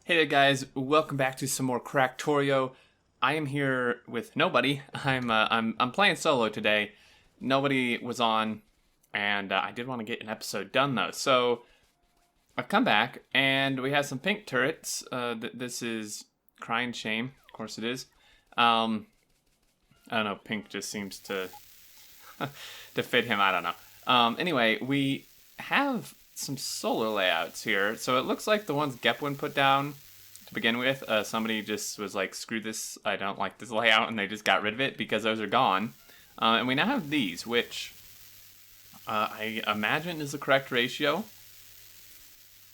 Hey there guys, welcome back to some more Cracktorio. I am here with nobody. I'm playing solo today. Nobody was on, and I did want to get an episode done though. So I've come back, and we have some pink turrets. This is Crying Shame, of course it is. I don't know. Pink just seems to to fit him. I don't know. Anyway, we have some solar layouts here. So it looks like the ones Gepwin put down to begin with, somebody just was like, screw this, I don't like this layout, and they just got rid of it because those are gone. And we now have these, which I imagine is the correct ratio.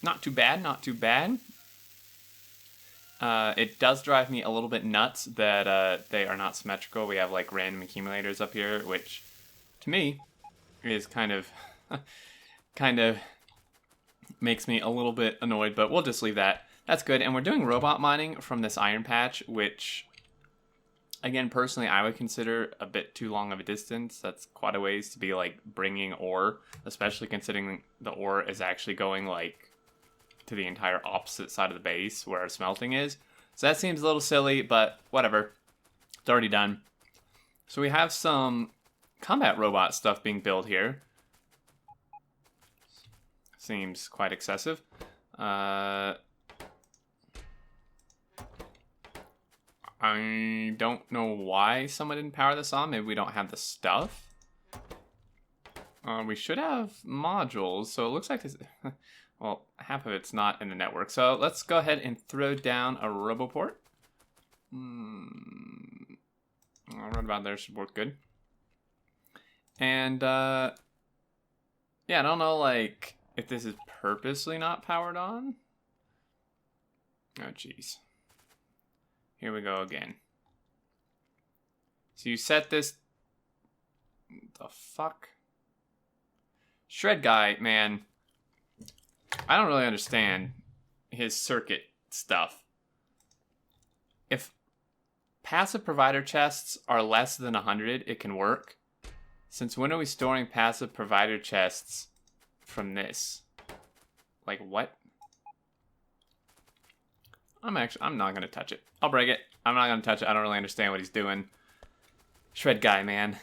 Not too bad, not too bad. It does drive me a little bit nuts that they are not symmetrical. We have like random accumulators up here, which to me is kind of makes me a little bit annoyed, but we'll just leave that. That's good. And we're doing robot mining from this iron patch, which, again, personally, I would consider a bit too long of a distance. That's quite a ways to be, like, bringing ore, especially considering the ore is actually going, like, to the entire opposite side of the base where our smelting is. So that seems a little silly, but whatever. It's already done. So we have some combat robot stuff being built here. Seems quite excessive. I don't know why someone didn't power this on. Maybe we don't have the stuff. We should have modules, so it looks like this. Well, half of it's not in the network. So let's go ahead and throw down a RoboPort. Right about there should work good. And yeah, I don't know, like, if this is purposely not powered on. Oh, jeez. Here we go again. So you set this... The fuck? Shred guy, man. I don't really understand his circuit stuff. If passive provider chests are less than 100, it can work. Since when are we storing passive provider chests from this? Like, what? I'm not gonna touch it. I'll break it. I'm not gonna touch it. I don't really understand what he's doing. Shred guy, man.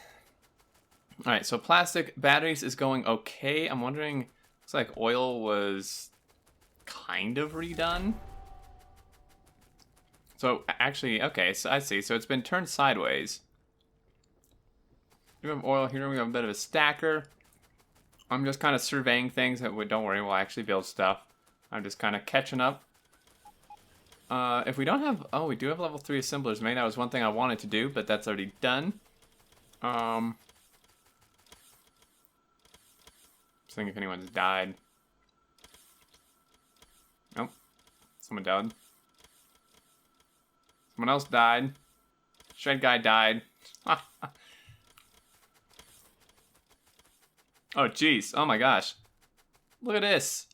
Alright, so plastic batteries is going okay. I'm wondering, looks like oil was kind of redone. So, actually, okay, so I see. So it's been turned sideways. We have oil here. We have a bit of a stacker. I'm just kind of surveying things. Don't worry, we'll actually build stuff. I'm just kind of catching up. If we don't have... Oh, we do have level 3 assemblers made. That was one thing I wanted to do, but that's already done. Seeing if anyone's died. Nope. Someone died. Someone else died. Shred guy died. Oh, jeez. Oh, my gosh. Look at this.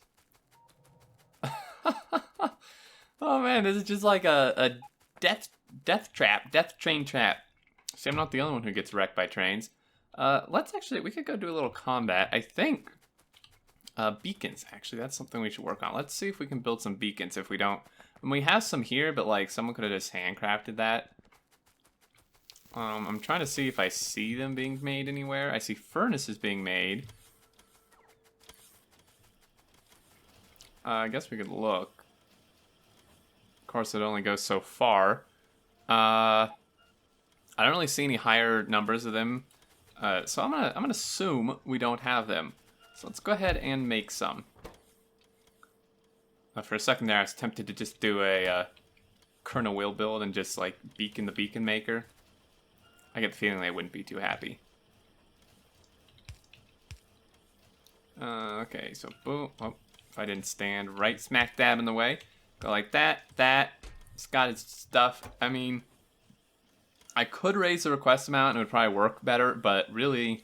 Oh, man. This is just like a death trap. Death train trap. See, I'm not the only one who gets wrecked by trains. Let's actually... We could go do a little combat. I think... beacons, actually. That's something we should work on. Let's see if we can build some beacons if we don't... And we have some here, but, like, someone could have just handcrafted that. I'm trying to see if I see them being made anywhere. I see furnaces being made. I guess we could look. Of course, it only goes so far. I don't really see any higher numbers of them. So I'm gonna assume we don't have them. So let's go ahead and make some. For a second there, I was tempted to just do a Colonel Will build and just like beacon the beacon maker. I get the feeling they wouldn't be too happy. Okay, so boom. Oh, if I didn't stand right smack dab in the way. Go like that, It's got its stuff. I mean, I could raise the request amount and it would probably work better, but really,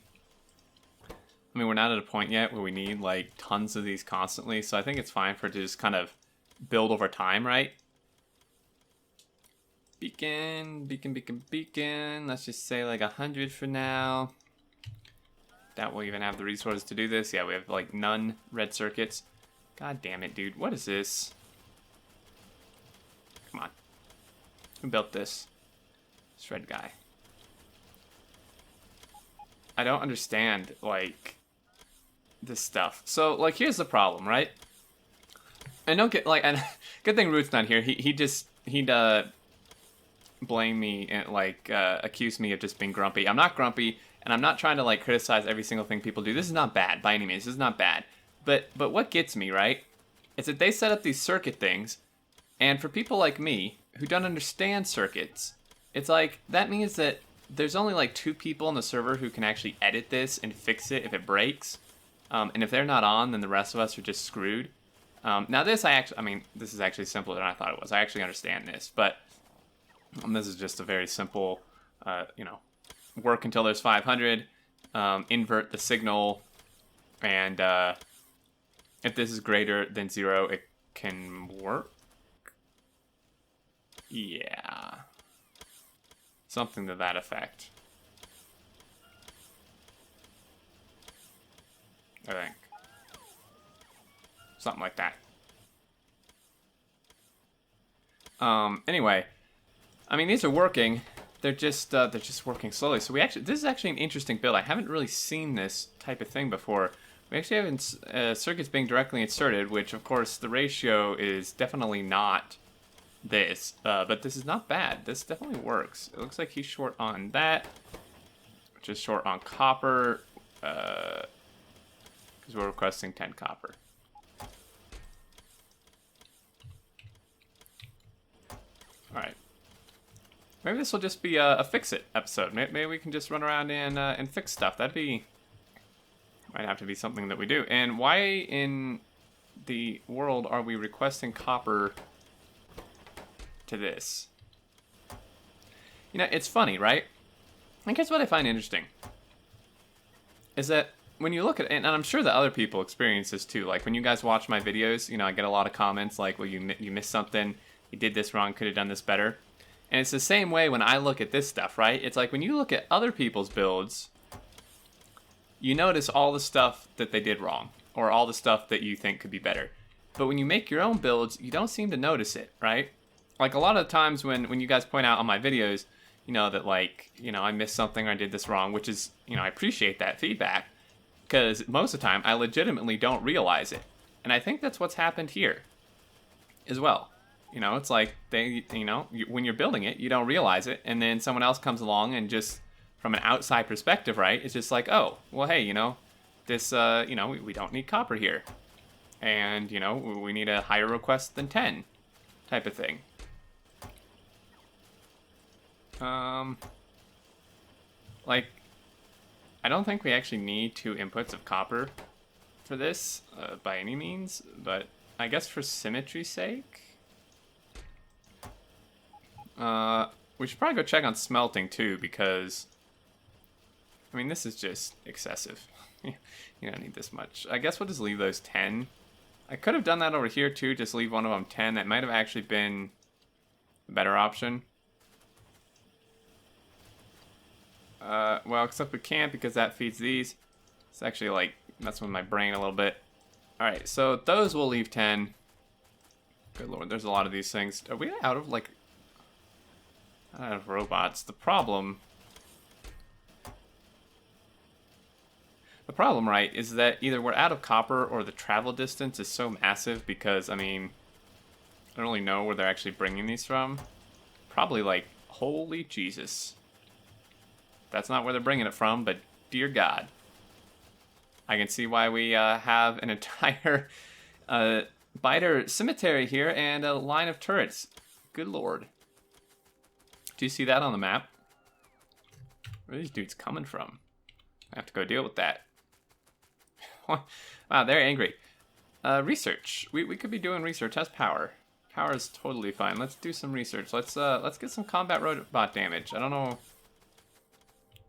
I mean, we're not at a point yet where we need like tons of these constantly, so I think it's fine for it to just kind of build over time, right? Beacon. Let's just say like 100 for now. That will even have the resources to do this. Yeah, we have like none red circuits. God damn it, dude. What is this? Come on. Who built this? This red guy. I don't understand, like, this stuff. So, like, here's the problem, right? I don't get, like, and good thing Root's not here. He'd blame me and, like, accuse me of just being grumpy. I'm not grumpy, and I'm not trying to, like, criticize every single thing people do. This is not bad, by any means. This is not bad. But what gets me, right, is that they set up these circuit things, and for people like me, who don't understand circuits, it's like, that means that there's only like 2 people on the server who can actually edit this and fix it if it breaks. And if they're not on, then the rest of us are just screwed. Now this, this is actually simpler than I thought it was. I actually understand this, but this is just a very simple, work until there's 500, invert the signal, and if this is greater than 0, it can work. Yeah. Something to that effect. I think. Something like that. Anyway, I mean, these are working. They're just working slowly. So this is actually an interesting build. I haven't really seen this type of thing before. We actually have circuits being directly inserted, which of course the ratio is definitely not this, but this is not bad. This definitely works. It looks like he's short on that, which is short on copper, because we're requesting 10 copper. Alright. Maybe this will just be a fix-it episode. Maybe we can just run around and fix stuff. Might have to be something that we do. And why in the world are we requesting copper to this? You know, it's funny, right? And guess what I find interesting is that when you look at it, and I'm sure that other people experience this too, like when you guys watch my videos, you know, I get a lot of comments like, well, you missed something, you did this wrong, could have done this better. And it's the same way when I look at this stuff, right? It's like when you look at other people's builds, you notice all the stuff that they did wrong, or all the stuff that you think could be better. But when you make your own builds, you don't seem to notice it, right? Like a lot of times when you guys point out on my videos, you know, that like, you know, I missed something or I did this wrong, which is, you know, I appreciate that feedback, because most of the time I legitimately don't realize it. And I think that's what's happened here as well. You know, it's like when you're building it, you don't realize it, and then someone else comes along and just from an outside perspective, right, it's just like, oh, well, hey, you know, this, you know, we don't need copper here. And, you know, we need a higher request than 10 type of thing. Like, I don't think we actually need 2 inputs of copper for this, by any means, but I guess for symmetry's sake, we should probably go check on smelting too, because, I mean, this is just excessive. You don't need this much. I guess we'll just leave those 10. I could have done that over here too, just leave one of them 10. That might have actually been a better option. Well, except we can't because that feeds these. It's actually like messing with my brain a little bit. Alright, so those will leave 10. Good lord, there's a lot of these things. Are we out of like... out of robots? The problem, right, is that either we're out of copper or the travel distance is so massive because, I mean, I don't really know where they're actually bringing these from. Probably like, holy Jesus. That's not where they're bringing it from, but dear God. I can see why we have an entire biter cemetery here and a line of turrets. Good lord. Do you see that on the map? Where are these dudes coming from? I have to go deal with that. Wow, they're angry. Research. We could be doing research. How's power? Power is totally fine. Let's do some research. Let's get some combat robot damage. I don't know.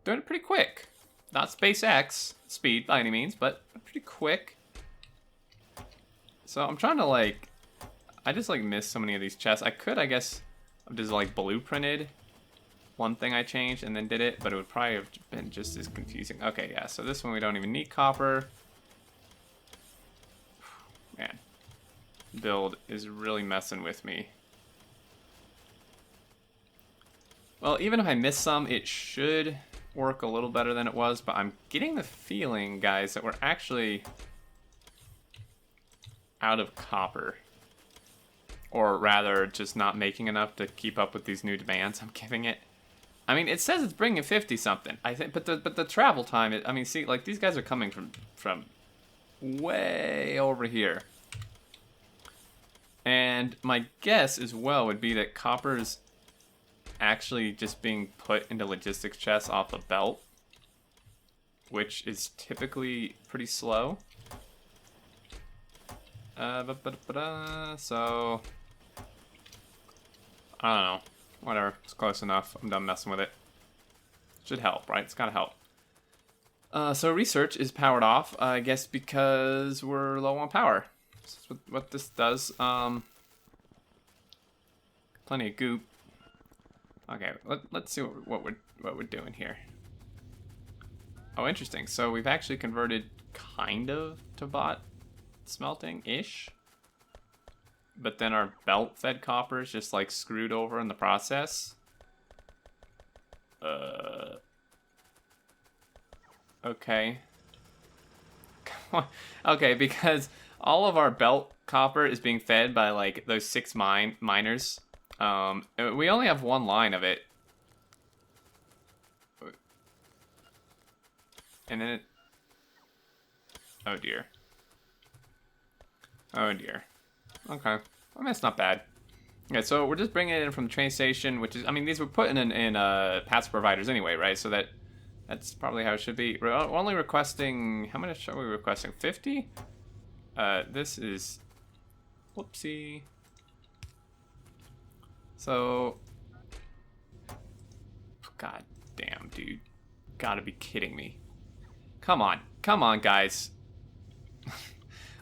Doing it pretty quick. Not SpaceX speed by any means, but pretty quick. So I'm trying to like, I just like miss so many of these chests. I could, I guess, have just like blueprinted one thing I changed and then did it, but it would probably have been just as confusing. Okay, yeah, so this one we don't even need copper. Man, build is really messing with me. Well, even if I miss some, it should work a little better than it was, but I'm getting the feeling, guys, that we're actually out of copper. Or rather, just not making enough to keep up with these new demands I'm giving it. I mean, it says it's bringing 50-something, I think, but the travel time, I mean, see, like, these guys are coming from way over here. And my guess as well would be that copper's actually just being put into logistics chests off the belt, which is typically pretty slow. So I don't know. Whatever. It's close enough. I'm done messing with it. Should help, right? It's gotta help. So research is powered off, I guess because we're low on power. That's what this does. Plenty of goop. Okay, let's see what we're doing here. Oh, interesting. So we've actually converted kind of to bot smelting-ish. But then our belt-fed copper is just like screwed over in the process. Okay. Okay, because all of our belt copper is being fed by like those 6 miners. We only have one line of it. And then it... Oh dear. Oh dear. Okay. I mean, that's not bad. Okay, so we're just bringing it in from the train station, which is... I mean, these were put in paths providers anyway, right? So that's probably how it should be. We're only requesting... How much are we requesting? 50? This is... Whoopsie. So... God damn, dude. Gotta be kidding me. Come on. Come on, guys.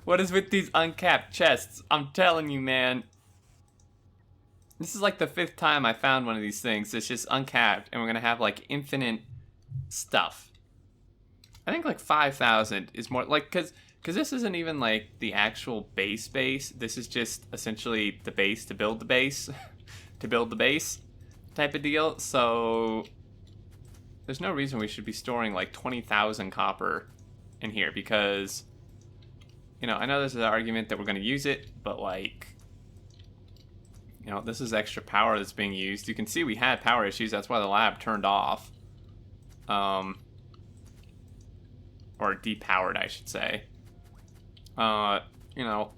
What is with these uncapped chests? I'm telling you, man. This is like the 5th time I found one of these things. It's just uncapped, and we're gonna have like infinite stuff. I think like 5,000 is more like, cause this isn't even like the actual base. This is just essentially the base to build the base, to build the base type of deal. So there's no reason we should be storing like 20,000 copper in here because, you know, I know there's an argument that we're going to use it, but like, you know, this is extra power that's being used. You can see we had power issues. That's why the lab turned off. Or depowered, I should say. You know,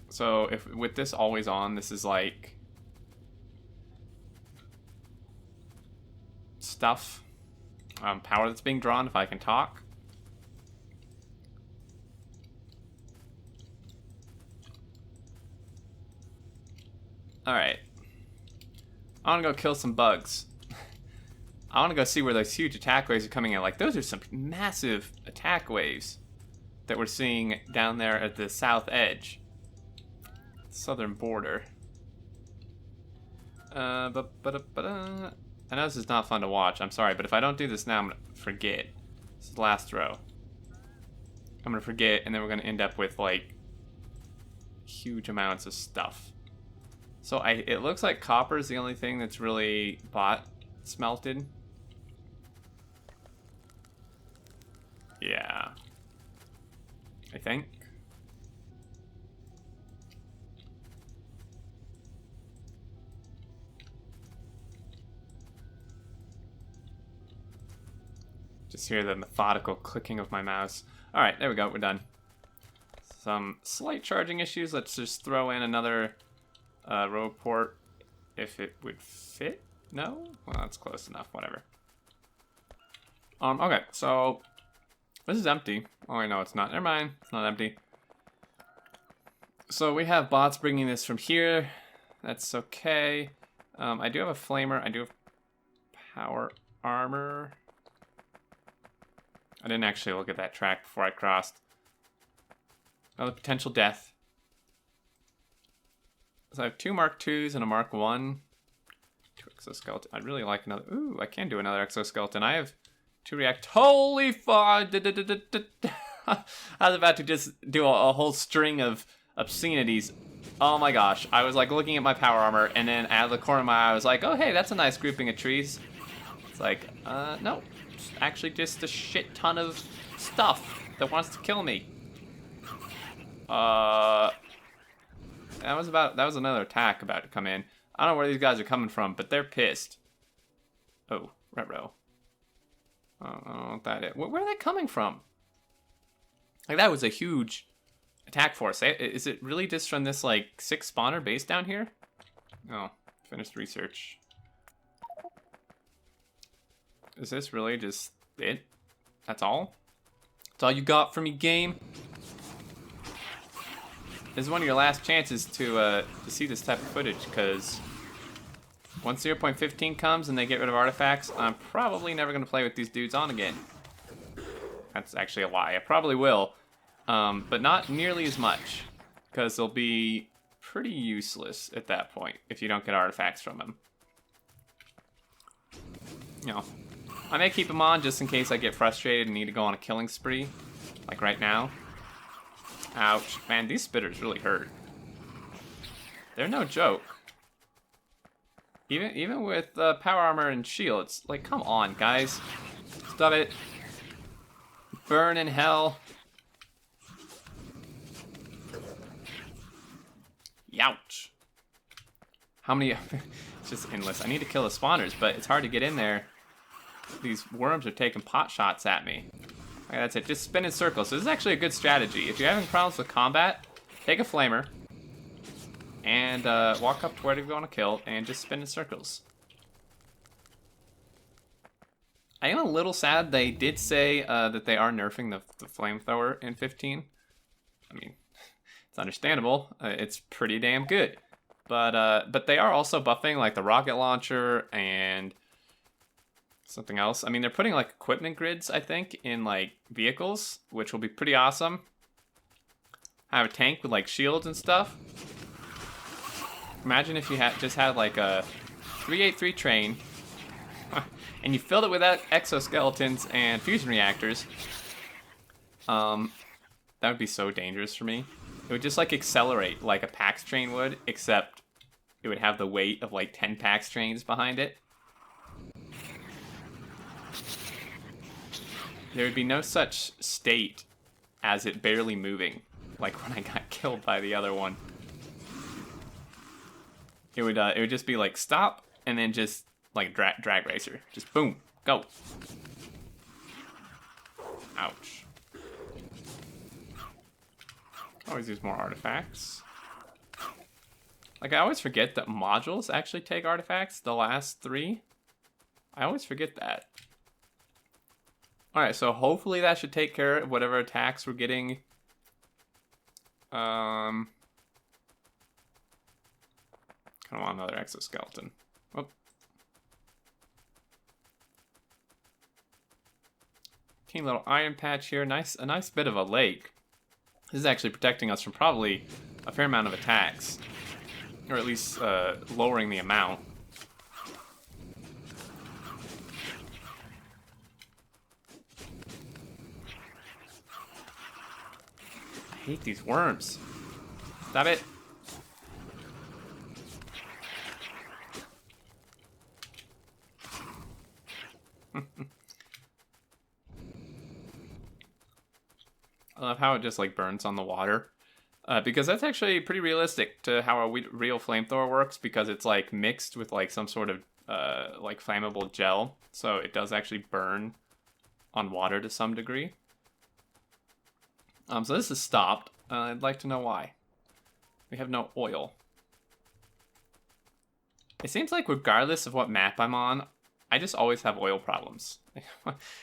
so if with this always on, this is like stuff, power that's being drawn, if I can talk. Alright. I want to go kill some bugs. I want to go see where those huge attack waves are coming in. Like, those are some massive attack waves that we're seeing down there at the south edge. Southern border. I know this is not fun to watch. I'm sorry, but if I don't do this now, I'm going to forget. This is the last row. I'm going to forget, and then we're going to end up with, like, huge amounts of stuff. So it looks like copper is the only thing that's really bot smelted. Yeah. I think. Just hear the methodical clicking of my mouse. Alright, there we go, we're done. Some slight charging issues. Let's just throw in another row port if it would fit. No? Well, that's close enough, whatever. Okay, so this is empty. Oh, wait, no, it's not. Never mind, it's not empty. So we have bots bringing this from here. That's okay. I do have a flamer. I do have power armor. I didn't actually look at that track before I crossed. Another potential death. So I have 2 Mark IIs and a Mark I. 2 exoskeleton. I'd really like another. Ooh, I can do another exoskeleton. I have 2 react. Holy fuck! I was about to just do a whole string of obscenities. Oh my gosh, I was like looking at my power armor, and then out of the corner of my eye, I was like, oh hey, that's a nice grouping of trees. It's like, no, it's actually just a shit ton of stuff that wants to kill me. That was another attack about to come in. I don't know where these guys are coming from, but they're pissed. Oh, retro. I don't know what that is. Where are they coming from? Like, that was a huge attack force. Is it really just from this, like, 6 spawner base down here? Oh, finished research. Is this really just it? That's all? That's all you got for me, game? This is one of your last chances to see this type of footage, because once 0.15 comes and they get rid of artifacts, I'm probably never going to play with these dudes on again. That's actually a lie. I probably will, but not nearly as much, because they'll be pretty useless at that point if you don't get artifacts from them. You know, I may keep them on just in case I get frustrated and need to go on a killing spree, like right now. Ouch. Man, these spitters really hurt. They're no joke. Even with power armor and shields. Like, come on, guys. Stop it. Burn in hell. Youch. How many... It's just endless. I need to kill the spawners, but it's hard to get in there. These worms are taking pot shots at me. Okay, that's it. Just spin in circles. So this is actually a good strategy. If you're having problems with combat, take a flamer and walk up to where you want to kill and just spin in circles. I am a little sad they did say that they are nerfing the flamethrower in 15. I mean, it's understandable. It's pretty damn good. But they are also buffing like the rocket launcher and something else. I mean, they're putting like equipment grids, I think, in like vehicles, which will be pretty awesome. I have a tank with like shields and stuff. Imagine if you just had like a 383 train and you filled it with exoskeletons and fusion reactors. That would be so dangerous for me. It would just like accelerate like a PAX train would, except it would have the weight of like 10 PAX trains behind it. There would be no such state as it barely moving, like when I got killed by the other one. It would just be like stop and then just like drag racer, just boom, go. Ouch. Always use more artifacts. Like I always forget that modules actually take artifacts. The last 3, I always forget that. Alright, so hopefully that should take care of whatever attacks we're getting. Kind of want another exoskeleton. Oh. Teeny little iron patch here. A nice bit of a lake. This is actually protecting us from probably a fair amount of attacks. Or at least lowering the amount. I hate these worms. Stop it. I love how it just like burns on the water. Because that's actually pretty realistic to how a real flamethrower works, because it's like mixed with like some sort of like flammable gel. So it does actually burn on water to some degree. So this is stopped. I'd like to know why. We have no oil. It seems like regardless of what map I'm on, I just always have oil problems.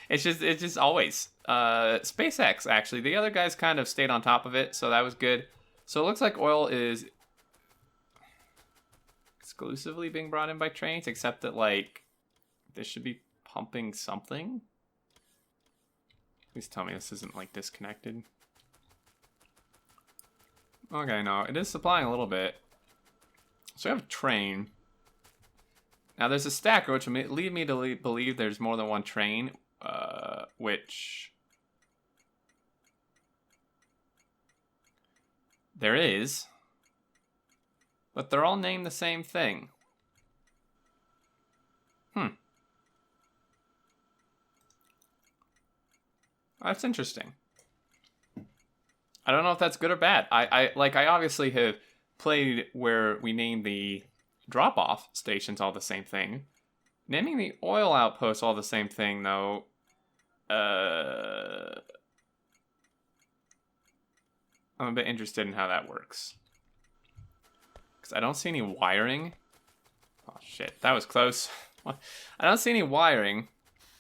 It's just always. SpaceX, actually. The other guys kind of stayed on top of it, so that was good. So it looks like oil is exclusively being brought in by trains, except that, like, this should be pumping something. Please tell me this isn't, like, disconnected. Okay, no, it is supplying a little bit. So we have a train. Now there's a stacker, which would lead me to believe there's more than one train, which there is. but they're all named the same thing. That's interesting. I don't know if that's good or bad. I obviously have played where we name the drop-off stations all the same thing. Naming the oil outposts all the same thing, though, I'm a bit interested in how that works. Because I don't see any wiring. Oh, shit. That was close. I don't see any wiring.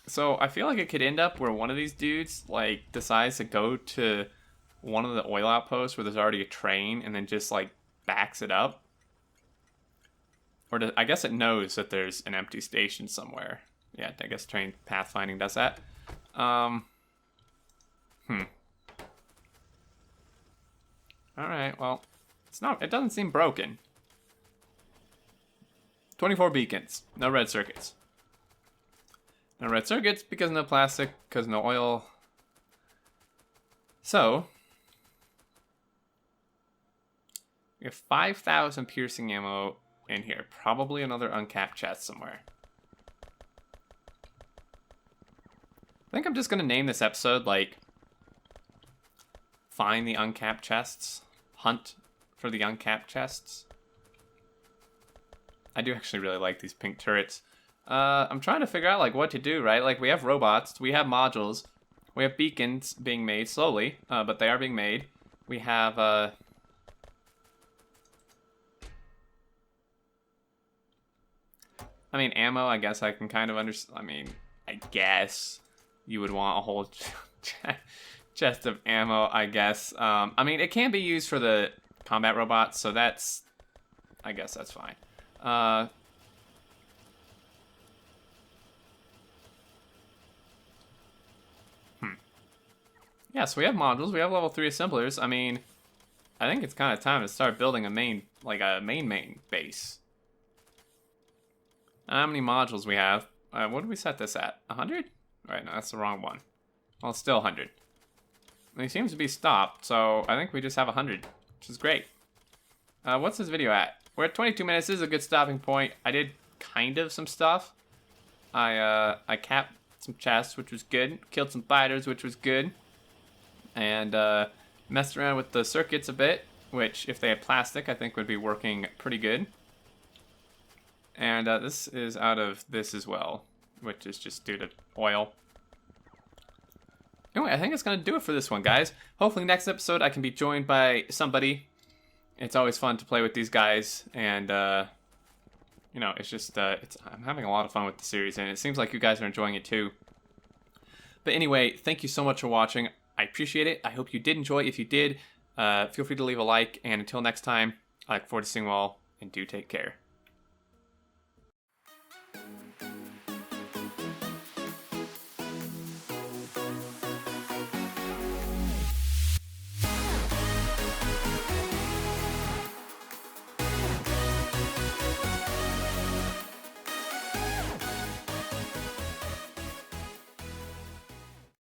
So I feel like it could end up where one of these dudes, like, decides to go to one of the oil outposts where there's already a train and then just, like, backs it up. Or I guess it knows that there's an empty station somewhere. Yeah, I guess train pathfinding does that. Alright, well, it doesn't seem broken. 24 beacons, no red circuits. No red circuits because no plastic, because no oil. So, we have 5,000 piercing ammo in here. Probably another uncapped chest somewhere. I think I'm just going to name this episode, like, Find the Uncapped Chests. Hunt for the Uncapped Chests. I do actually really like these pink turrets. I'm trying to figure out, like, what to do, right? Like, we have robots, we have modules, we have beacons being made slowly, but they are being made. We have, I mean, ammo, I guess I can kind of understand. I mean, I guess you would want a whole chest of ammo, I guess. I mean, it can be used for the combat robots, so that's, I guess that's fine. Yeah, so we have modules, we have level 3 assemblers. I mean, I think it's kind of time to start building a main base. How many modules we have? What did we set this at? 100? Right, no, that's the wrong one. Well, it's still 100. And he seems to be stopped, so I think we just have 100, which is great. What's this video at? We're at 22 minutes. This is a good stopping point. I did kind of some stuff. I capped some chests, which was good. Killed some fighters, which was good. And messed around with the circuits a bit, which, if they had plastic, I think would be working pretty good. And this is out of this as well, which is just due to oil. Anyway, I think it's going to do it for this one, guys. Hopefully next episode I can be joined by somebody. It's always fun to play with these guys, and, you know, it's just, I'm having a lot of fun with the series, and it seems like you guys are enjoying it too. But anyway, thank you so much for watching. I appreciate it. I hope you did enjoy. If you did, feel free to leave a like, and until next time, I look forward to seeing you all, and do take care.